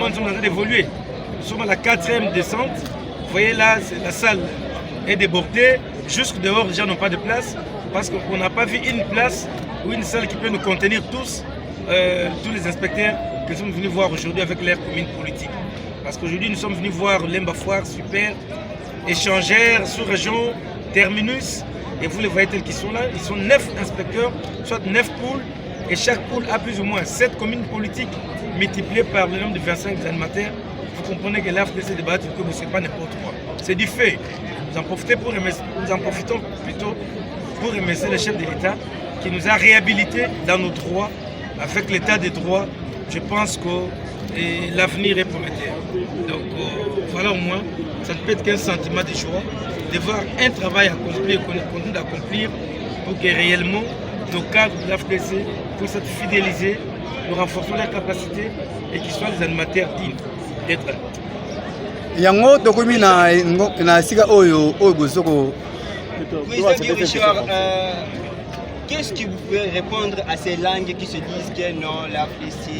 Actuellement, nous sommes en train d'évoluer. Nous sommes à la 4e descente. Vous voyez là, la salle est débordée. Jusque dehors, les gens n'ont pas de place parce qu'on n'a pas vu une place ou une salle qui peut nous contenir tous les inspecteurs que nous sommes venus voir aujourd'hui avec leur commune politique. Parce qu'aujourd'hui, nous sommes venus voir Lemba Foire, super, échangère, sous-région, terminus. Et vous les voyez tels qu'ils sont là. Ils sont 9 inspecteurs, soit 9 poules. Et chaque poule a plus ou moins 7 communes politiques multipliées par le nombre de 25 animateurs. Vous comprenez que l'AFDC débat, que ce n'est pas n'importe quoi. C'est du fait. Nous en profitons plutôt pour remercier le chef de l'État qui nous a réhabilités dans nos droits. Avec l'état des droits, je pense que l'avenir est prometteur. Donc voilà au moins, ça ne peut être qu'un sentiment de joie de voir un travail accompli qu'on continue d'accomplir pour que réellement nos cadres de l'AFDC puissent être fidélisés, nous renforçons leurs capacités et qu'ils soient des animateurs dignes d'être là. Yango tokomi na sika oyo bozoko. Qu'est-ce que vous pouvez répondre à ces langues qui se disent que non, l'AFDC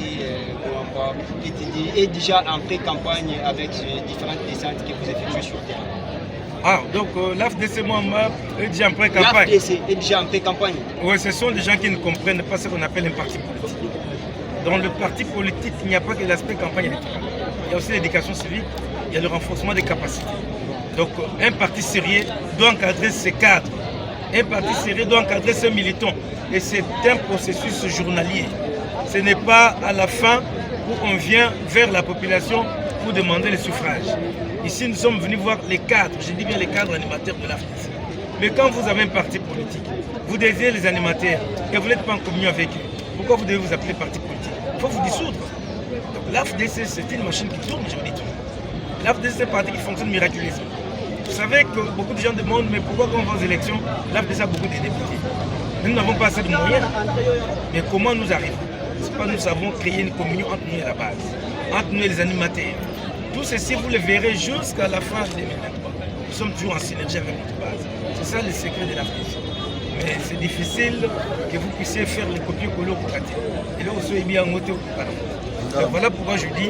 est déjà en pré-campagne avec ces différentes descentes que vous effectuez sur le terrain? Ah, donc l'AFDC est déjà en pré-campagne. L'AFDC est déjà en pré-campagne. Oui, ce sont des gens qui ne comprennent pas ce qu'on appelle un parti politique. Dans le parti politique, il n'y a pas que l'aspect campagne électorale. Il y a aussi l'éducation civique, il y a le renforcement des capacités. Donc un parti sérieux doit encadrer ses cadres. Un parti sérieux doit encadrer ses militants. Et c'est un processus journalier. Ce n'est pas à la fin où on vient vers la population pour demander le suffrage. Ici, nous sommes venus voir les cadres, je dis bien les cadres animateurs de l'AFDC. Mais quand vous avez un parti politique, vous désirez les animateurs et vous n'êtes pas en communion avec eux, pourquoi vous devez vous appeler parti politique? Il faut vous dissoudre. Donc l'AFDC, c'est une machine qui tourne, je vous dis tout. L'AFDC, c'est un parti qui fonctionne miraculeusement. Vous savez que beaucoup de gens demandent, mais pourquoi quand on va aux élections, l'AFDC a beaucoup de députés? Nous n'avons pas assez de moyens. Mais comment nous arrivons? C'est pas nous avons créé une communion entre nous et la base, entre nous et les animateurs. Tout ceci, vous le verrez jusqu'à la fin de 2023. Nous sommes toujours en synergie avec notre base. C'est ça le secret de l'AFDC. Mais c'est difficile que vous puissiez faire les copier-coller au Kokati. Et là, vous soyez bien en moto au Kokati. Donc voilà pourquoi je dis,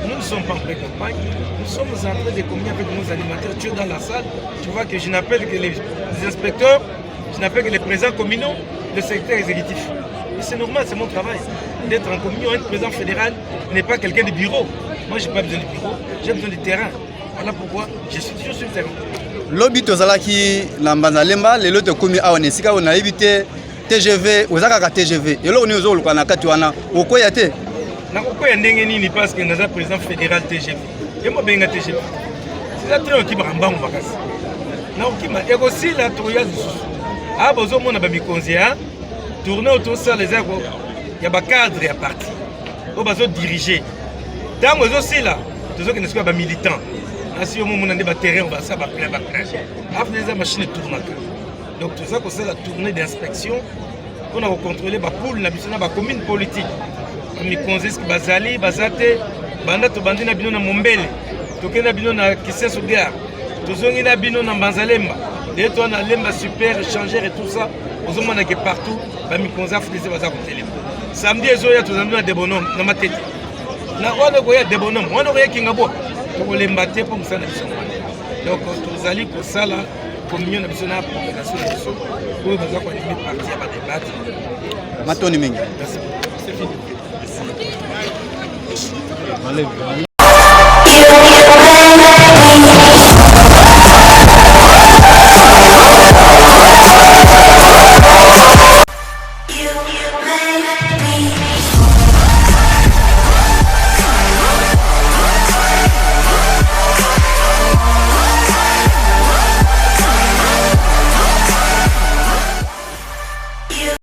nous ne sommes pas en pré-campagne, nous sommes en train de communier avec nos animateurs. Tu es dans la salle, tu vois que je n'appelle que les inspecteurs, je n'appelle que les présidents communaux, le secrétaire exécutif. Et c'est normal, c'est mon travail d'être en communion. Un président fédéral n'est pas quelqu'un de bureau. Moi, je n'ai pas besoin de bureau, j'ai besoin de terrain. Voilà pourquoi je suis toujours sur le terrain. Lobi tozalaki na Mbanzalemba, lelo tokomi awa nesika on a évité TGV, ozaka TGV. Et là on est aux autres na kati wana, okoya te. Na okoya ndenge nini parce que naza président fédéral TGV. Yemo benga TGV. C'est ça train qui bambango makasi. Na okima ekosi la toya zusu. Ah bozo mona ba mikonzi hein. Tourner autour ça les ago. Ya ba cadre ya parti. O bazo diriger. Dans aussi là, tozo que ne soit ba militant. Si on a des terrains, on va ça va plein. Après les machines tournent. Donc tout ça, c'est la tournée d'inspection. On a contrôlé la poule, la commune politique. On a constaté que Bazali, Bazate, Bandato Bandina Bino na Mombele, Tokena Bino na Kisenso Gare, Tozongi na Bino na Banzalemba, les toi na Lemba super échangeur et tout ça. Aux hommes qui partout, on a constaté que Bazali télé. Samedi, ils ont tous des bonhommes dans ma tête. Na on a des bonhommes, on a Kingabo. Pour les mbatter pour ça. Donc, tous allés pour ça, là, communion nationale pour la population, pour nous avoir une partie à débattre. Matoni Mingi. C'est fini.